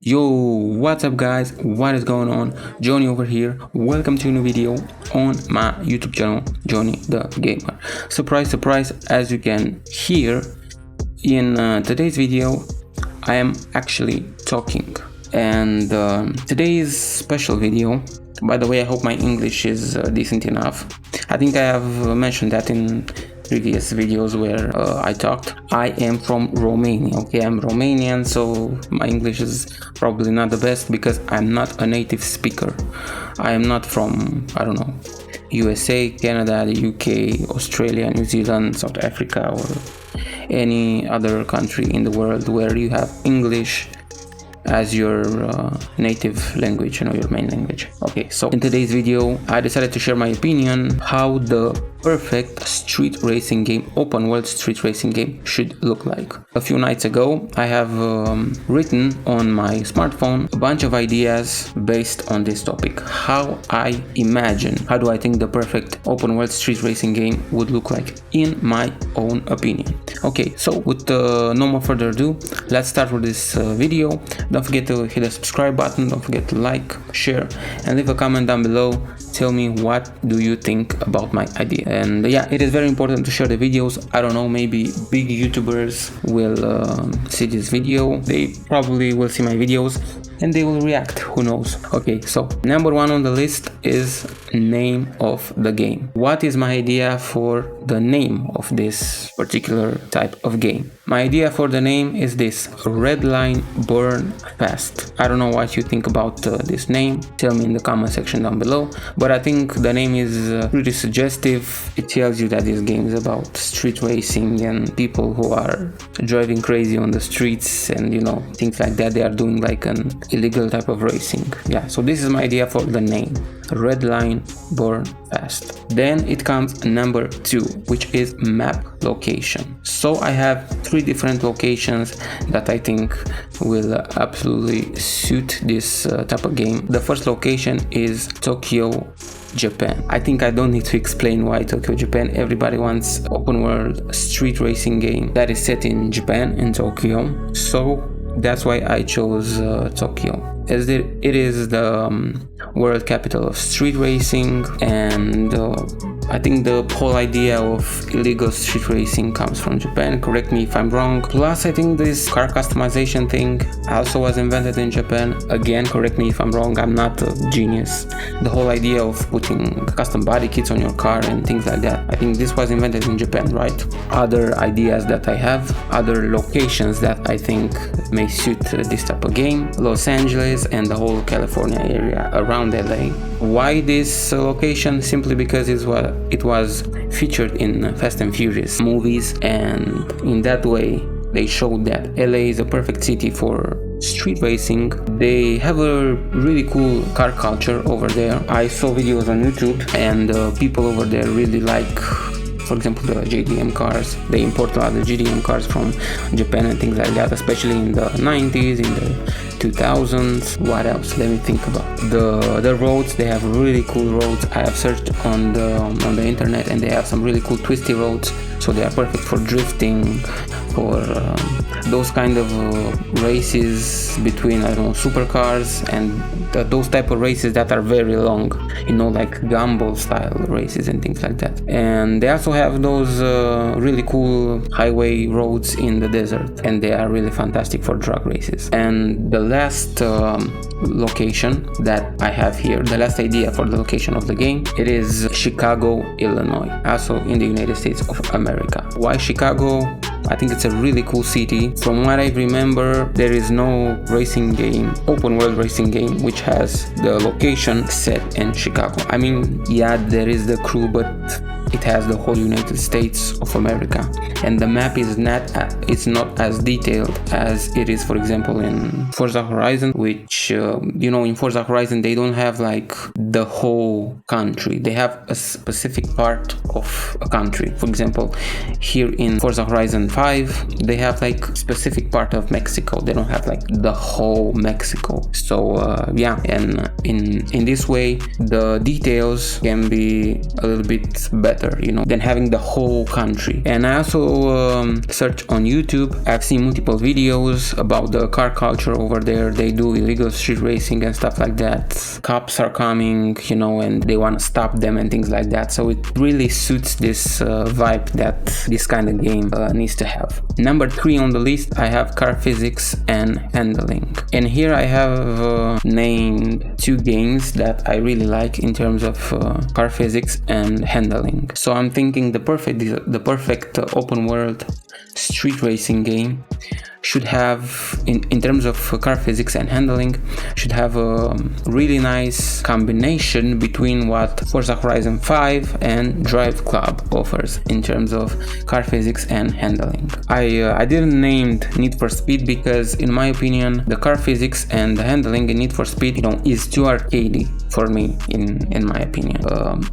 Yo, what's up guys, what is going on? Johnny over here. Welcome to a new video on my YouTube channel, Johnny the Gamer. Surprise, surprise, as you can hear in today's video, I am actually talking. And today's special video, by the way, I hope my English is decent enough. I think I have mentioned that in previous videos where I talked. I am from Romania, okay? I'm Romanian, so my English is probably not the best because I'm not a native speaker. I am not from, I don't know, USA, Canada, the UK, Australia, New Zealand, South Africa, or any other country in the world where you have English as your native language, your main language. Okay, so in today's video I decided to share my opinion how the perfect street racing game, open world street racing game should look like. A few nights ago I have written on my smartphone a bunch of ideas based on this topic. How I imagine, how do I think the perfect open world street racing game would look like in my own opinion. Okay, so with no more further ado, let's start with this video. Don't forget to hit the subscribe button, don't forget to like, share, and leave a comment down below. Tell me what do you think about my idea. And yeah, it is very important to share the videos. I don't know, maybe big YouTubers will see this video. They probably will see my videos and they will react, who knows. Okay, so number one on the list is name of the game. What is my idea for the name of this particular type of game? My idea for the name is this: Redline Burn Fast. I don't know what you think about this name. Tell me in the comment section down below. But I think the name is pretty suggestive. It tells you that this game is about street racing and people who are driving crazy on the streets and things like that. They are doing like an illegal type of racing. Yeah, so this is my idea for the name: Redline Burn Fast. Then it comes number 2, which is map location. So I have 3 different locations that I think will absolutely suit this type of game. The first location is Tokyo, Japan. I think I don't need to explain why Tokyo, Japan. Everybody wants open world street racing game that is set in Japan, in Tokyo. So that's why I chose Tokyo, as it is the world capital of street racing, and I think the whole idea of illegal street racing comes from Japan. Correct me if I'm wrong. Plus, I think this car customization thing also was invented in Japan. Again, correct me if I'm wrong. I'm not a genius. The whole idea of putting custom body kits on your car and things like that, I think this was invented in Japan, right? Other ideas that I have, other locations that I think may suit this type of game: Los Angeles and the whole California area around LA. Why this location? Simply because it was featured in Fast and Furious movies, and in that way they showed that LA is a perfect city for street racing. They have a really cool car culture over there. I saw videos on YouTube, and people over there really like, for example, the JDM cars. They import a lot of JDM cars from Japan and things like that, especially in the 90s, in the 2000s. What else? Let me think about the roads. They have really cool roads. I have searched on the internet, and they have some really cool twisty roads, so they are perfect for drifting, for those kind of races between, I don't know, supercars, and those type of races that are very long, like gumball style races and things like that. And they also have those really cool highway roads in the desert, and they are really fantastic for drag races. And the last location that I have here, the last idea for the location of the game, it is Chicago, Illinois, also in the United States of America. Why Chicago? I think it's a really cool city. From what I remember, there is no racing game, open world racing game, which has the location set in Chicago. I mean, yeah, there is the crew, but it has the whole United States of America, and the map is not as detailed as it is, for example, in Forza Horizon, which in Forza Horizon they don't have like the whole country. They have a specific part of a country. For example, here in Forza Horizon 5 they have like specific part of Mexico. They don't have like the whole Mexico. So yeah, and in this way the details can be a little bit better better, you know, than having the whole country. And I also search on YouTube. I've seen multiple videos about the car culture over there. They do illegal street racing and stuff like that. Cops are coming, you know, and they want to stop them and things like that. So it really suits this vibe that this kind of game needs to have. Number 3 on the list, I have car physics and handling. And here I have named 2 games that I really like in terms of car physics and handling. So I'm thinking the perfect open world street racing game should have, in terms of car physics and handling, should have a really nice combination between what Forza Horizon 5 and Drive Club offers in terms of car physics and handling. I didn't name Need for Speed because, in my opinion, the car physics and the handling in Need for Speed, you know, is too arcadey for me, in my opinion.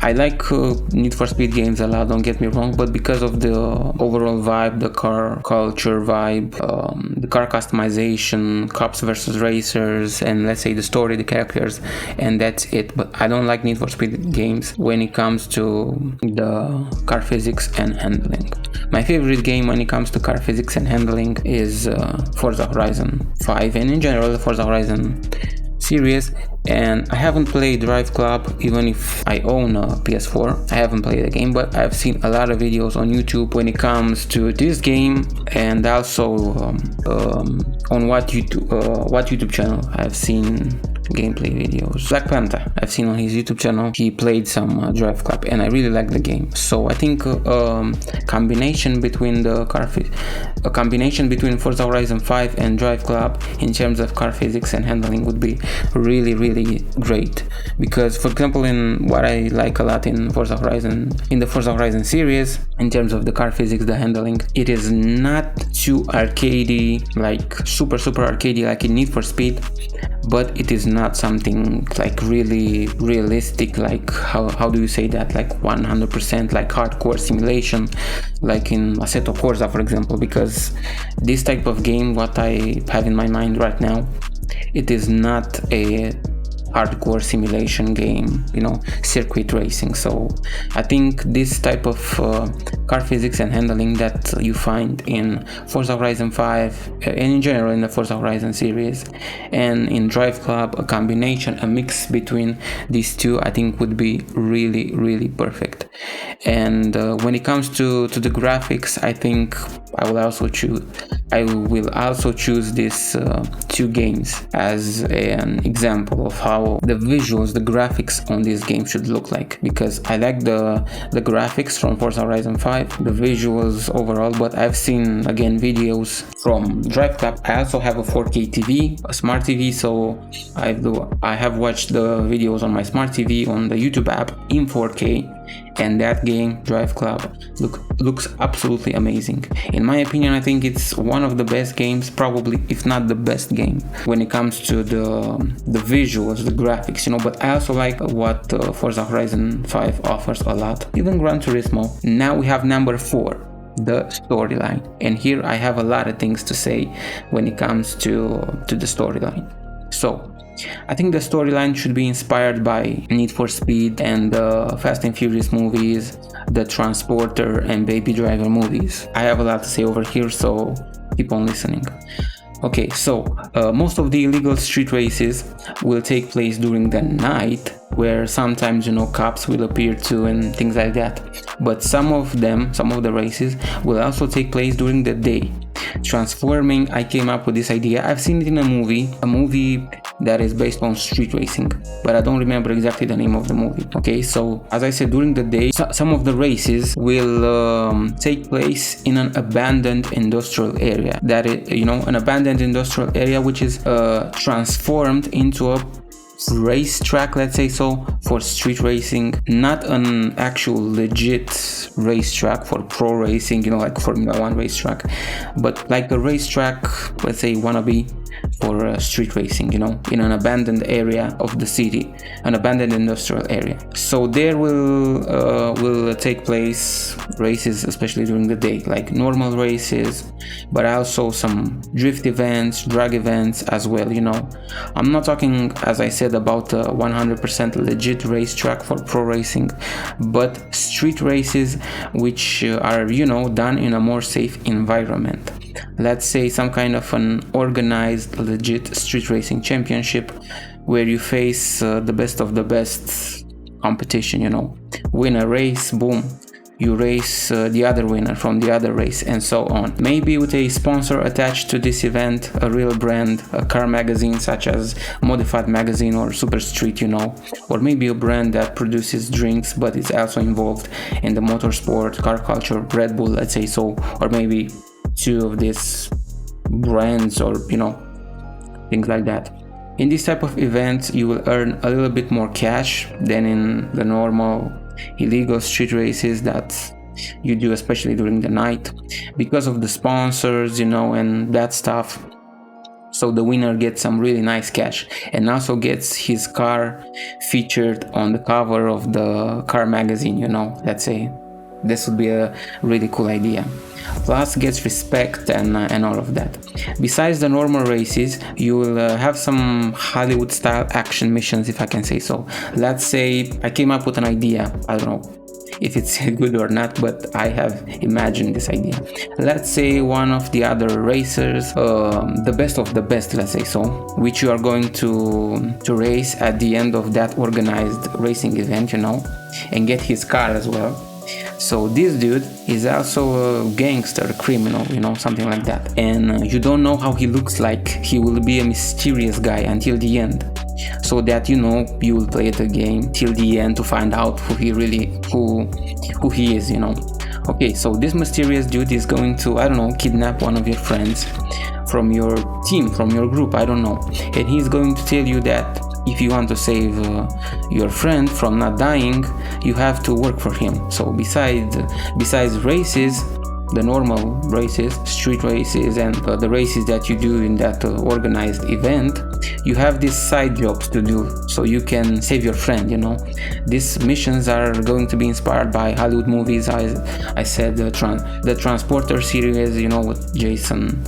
I like Need for Speed games a lot, don't get me wrong, but because of the overall vibe, the car culture vibe, the car customization, cops versus racers, and let's say the story, the characters, and that's it. But I don't like Need for Speed games when it comes to the car physics and handling. My favorite game when it comes to car physics and handling is Forza Horizon 5, and in general the Forza Horizon series. And I haven't played Drive Club, even if I own a PS4. I haven't played the game, but I've seen a lot of videos on YouTube when it comes to this game, and also on what YouTube channel I've seen gameplay videos. Black Panther, I've seen on his YouTube channel, he played some Drive Club, and I really like the game. So I think combination between Forza Horizon 5 and Drive Club in terms of car physics and handling would be really great. Because, for example, in what I like a lot in the Forza Horizon series, in terms of the car physics, the handling, it is not too arcadey, like super arcadey like in Need for Speed, but it is not something like really realistic, like how do you say that, like 100% like hardcore simulation like in Assetto Corsa, for example. Because this type of game, what I have in my mind right now, it is not a hardcore simulation game, you know, circuit racing. So I think this type of car physics and handling that you find in Forza Horizon 5 and in general in the Forza Horizon series and in Drive Club, a combination, a mix between these two, I think would be really perfect. And when it comes to the graphics, I think I will also choose these 2 games as an example of how the visuals, the graphics on this game should look like, because I like the graphics from Forza Horizon 5, the visuals overall. But I've seen again videos from Drive Club. I also have a 4K TV, a smart TV, so I have watched the videos on my smart TV on the YouTube app in 4K, and that game, Drive Club, looks absolutely amazing. In my opinion, I think it's one of the best games, probably if not the best game, when it comes to the visuals, the graphics, you know. But I also like what Forza Horizon 5 offers a lot, even Gran Turismo. Now we have number 4, the storyline, and here I have a lot of things to say when it comes to the storyline. So I think the storyline should be inspired by Need for Speed and the Fast and Furious movies, the Transporter and Baby Driver movies. I have a lot to say over here, so keep on listening. Okay, so most of the illegal street races will take place during the night, where sometimes, you know, cops will appear too and things like that. But some of the races will also take place during the day. Transforming, I came up with this idea. I've seen it in a movie that is based on street racing, but I don't remember exactly the name of the movie. Okay, so as I said, during the day, some of the races will take place in an abandoned industrial area. That is, you know, an abandoned industrial area which is transformed into a racetrack, let's say so, for street racing. Not an actual legit racetrack for pro racing, you know, like Formula 1 racetrack, but like a racetrack, let's say wannabe, for street racing, in an abandoned area of the city, an abandoned industrial area. So there will take place races, especially during the day, like normal races, but also some drift events, drag events as well. I'm not talking, as I said, about a 100% legit racetrack for pro racing, but street races which are done in a more safe environment. Let's say some kind of an organized legit street racing championship where you face the best of the best competition. Win a race, boom, you race the other winner from the other race, and so on. Maybe with a sponsor attached to this event, a real brand, a car magazine such as Modified Magazine or Super Street, or maybe a brand that produces drinks but is also involved in the motorsport, car culture, Red Bull, let's say so, or maybe two of these brands, or things like that. In this type of events, you will earn a little bit more cash than in the normal illegal street races that you do, especially during the night, because of the sponsors, and that stuff. So the winner gets some really nice cash and also gets his car featured on the cover of the car magazine, let's say. This would be a really cool idea. Plus gets respect and all of that. Besides the normal races, you will have some Hollywood style action missions, if I can say so. Let's say I came up with an idea, I don't know if it's good or not, but I have imagined this idea. Let's say one of the other racers, the best of the best, let's say so, which you are going to race at the end of that organized racing event, and get his car as well. So this dude is also a gangster, a criminal, something like that. And you don't know how he looks like. He will be a mysterious guy until the end. So that you will play the game till the end to find out who he is, Okay, so this mysterious dude is going to, I don't know, kidnap one of your friends from your team, from your group, I don't know. And he's going to tell you that if you want to save your friend from not dying, you have to work for him. So besides races, the normal races, street races, and the races that you do in that organized event, you have these side jobs to do so you can save your friend. These missions are going to be inspired by Hollywood movies. I said the Transporter series, with Jason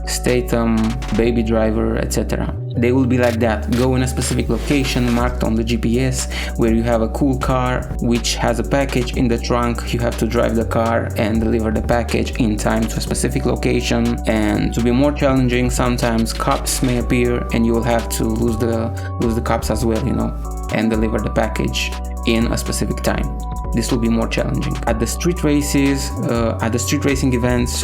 Statham, Baby Driver, etc. They will be like that. Go in a specific location marked on the GPS where you have a cool car which has a package in the trunk. You have to drive the car and deliver the package in time to a specific location. And to be more challenging, sometimes cops may appear and you will have to lose the cops as well, and deliver the package in a specific time. This will be more challenging. At the street racing events,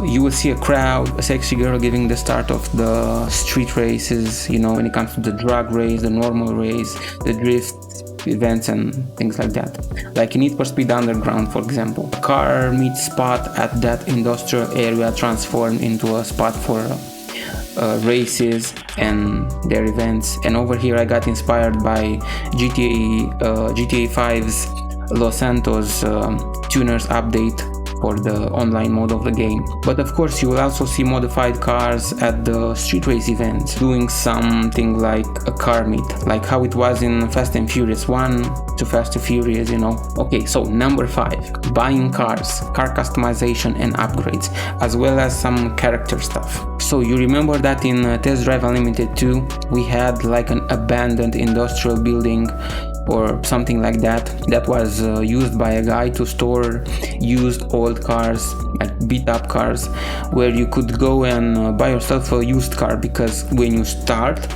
you will see a crowd, a sexy girl giving the start of the street races, when it comes to the drag race, the normal race, the drift events and things like that. Like in Need for Speed Underground, for example. A car meets spot at that industrial area transformed into a spot for races and their events. And over here I got inspired by GTA 5's Los Santos tuners update for the online mode of the game. But of course you will also see modified cars at the street race events, doing something like a car meet, like how it was in Fast and Furious 1 to Fast and Furious, Okay, so number 5, buying cars, car customization and upgrades, as well as some character stuff. So you remember that in Test Drive Unlimited 2 we had like an abandoned industrial building or something like that was used by a guy to store used old cars, like beat up cars, where you could go and buy yourself a used car, because when you start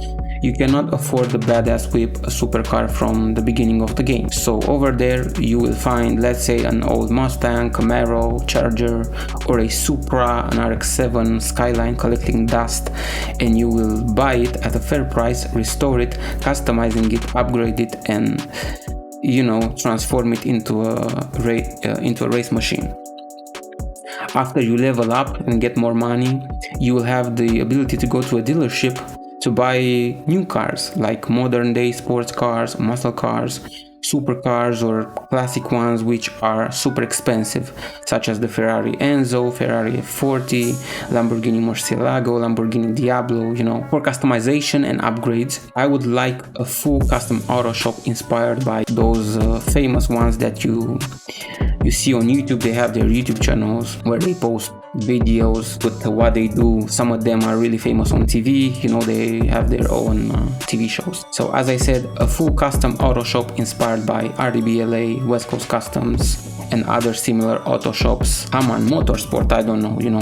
you cannot afford the badass whip, a supercar from the beginning of the game. So over there you will find, let's say, an old Mustang, Camaro, Charger, or a Supra, an RX-7 Skyline collecting dust, and you will buy it at a fair price, restore it, customizing it, upgrade it, and transform it into a race machine. After you level up and get more money, you will have the ability to go to a dealership to buy new cars, like modern day sports cars, muscle cars, supercars or classic ones which are super expensive, such as the Ferrari Enzo, Ferrari F40, Lamborghini Murcielago, Lamborghini Diablo. For customization and upgrades, I would like a full custom auto shop inspired by those famous ones that you see on YouTube. They have their YouTube channels where they post videos with what they do. Some of them are really famous on TV, they have their own TV shows. So as I said, a full custom auto shop inspired by RDBLA, West Coast Customs, and other similar auto shops. Hamann Motorsport, I don't know,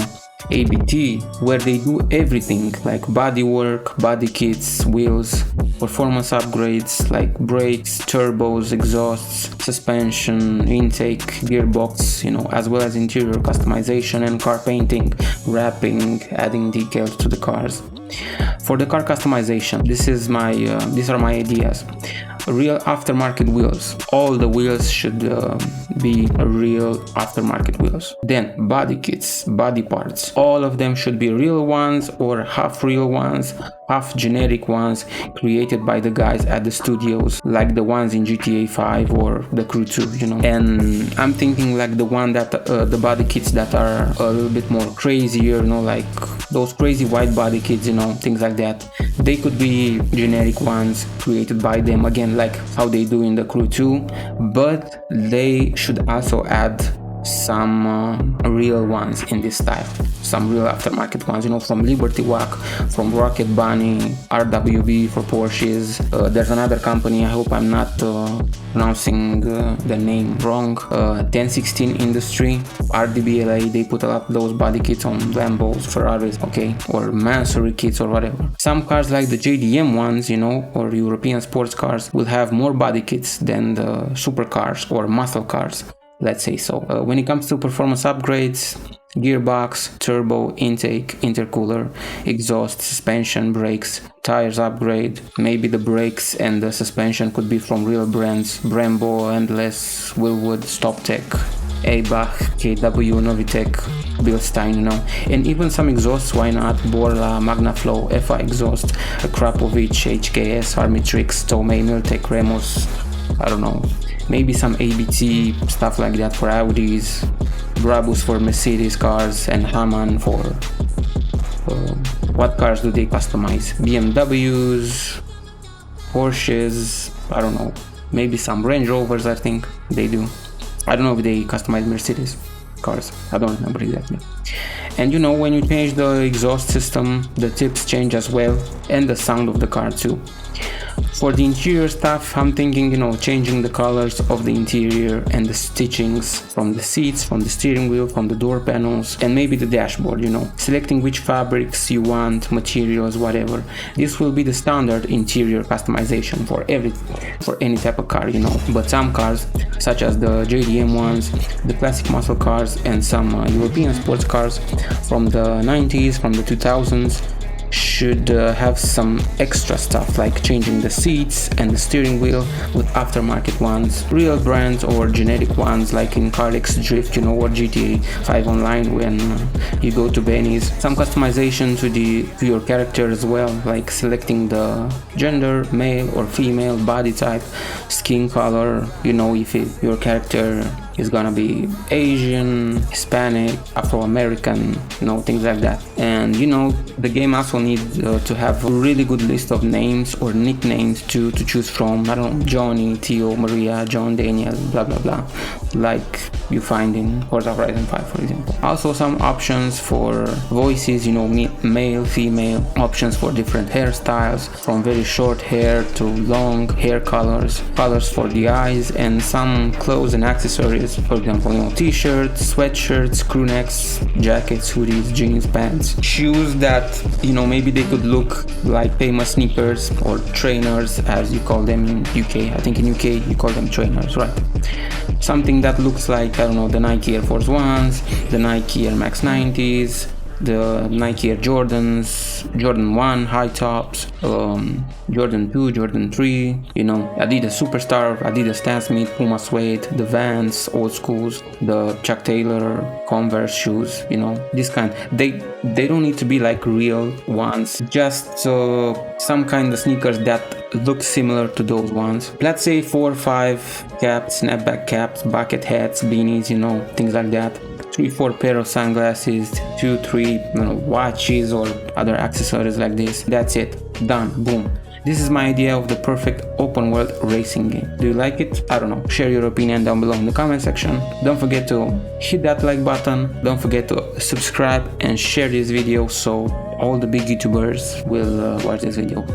ABT, where they do everything like body work, body kits, wheels, performance upgrades like brakes, turbos, exhausts, suspension, intake, gearbox, as well as interior customization and car painting, wrapping, adding decals to the cars. For the car customization, these are my ideas. Real aftermarket wheels. All the wheels should be real aftermarket wheels. Then body kits, body parts. All of them should be real ones or half real ones, half generic ones created by the guys at the studios, like the ones in GTA 5 or the Crew 2, And I'm thinking like the one that the body kits that are a little bit more crazier, like those crazy white body kits, things like that. They could be generic ones created by them, again, like how they do in the Crew 2, but they should also add some real ones in this style, some real aftermarket ones, from Liberty Walk, from Rocket Bunny, RWB for Porsches. There's another company, I hope I'm not pronouncing the name wrong, 1016 Industry, RDBLA. They put a lot of those body kits on Lambos, Ferraris, okay, or Mansory kits or whatever. Some cars like the JDM ones, or European sports cars, will have more body kits than the supercars or muscle cars, let's say so. When it comes to performance upgrades, gearbox, turbo, intake, intercooler, exhaust, suspension, brakes, tires upgrade. Maybe the brakes and the suspension could be from real brands: Brembo, Endless, Willwood, StopTech, Eibach, KW, Novitec, Bilstein, and even some exhausts, why not? Borla, Magnaflow, FI exhaust, Krapovich, HKS, Armitrix, Tomei, Miltec, Remos, I don't know. Maybe some ABT, stuff like that for Audis, Brabus for Mercedes cars, and Hamann for what cars do they customize? BMWs, Porsches, I don't know. Maybe some Range Rovers, I think they do. I don't know if they customize Mercedes cars, I don't remember exactly. And when you change the exhaust system, the tips change as well, and the sound of the car too. For the interior stuff, I'm thinking, changing the colors of the interior and the stitchings from the seats, from the steering wheel, from the door panels, and maybe the dashboard, selecting which fabrics you want, materials, whatever. This will be the standard interior customization for any type of car, But some cars, such as the JDM ones, the classic muscle cars, and some European sports cars from the 90s, from the 2000s, should have some extra stuff like changing the seats and the steering wheel with aftermarket ones, real brands or generic ones like in Carlex Drift, or GTA 5 Online when you go to Benny's. Some customization to your character as well, like selecting the gender, male or female, body type, skin color, if your character is gonna be Asian, Hispanic, Afro-American, things like that. And the game also needs to have a really good list of names or nicknames to choose from. I don't know, Johnny, Theo, Maria, John, Daniel, blah blah blah, like you find in Forza Horizon 5, for example. Also some options for voices, male, female, options for different hairstyles, from very short hair to long hair colors for the eyes, and some clothes and accessories. For example, t-shirts, sweatshirts, crew necks, jackets, hoodies, jeans, pants, shoes that, maybe they could look like famous sneakers or trainers, as you call them in UK. I think in UK you call them trainers, right? Something that looks like, I don't know, the Nike Air Force Ones, the Nike Air Max 90s, the Nike Air Jordans, Jordan 1 high tops, Jordan 2, Jordan 3, Adidas Superstar, Adidas Stan Smith, Puma Suede, the Vans, old schools, the Chuck Taylor, Converse shoes, this kind. They don't need to be like real ones, just some kind of sneakers that look similar to those ones. Let's say 4 or 5 caps, snapback caps, bucket hats, beanies, you know, things like that. 3-4 pair of sunglasses, 2-3 watches or other accessories like this. That's it, done, boom. This is my idea of the perfect open world racing game. Do you like it? I don't know. Share your opinion down below in the comment section. Don't forget to hit that like button. Don't forget to subscribe and share this video so all the big YouTubers will watch this video.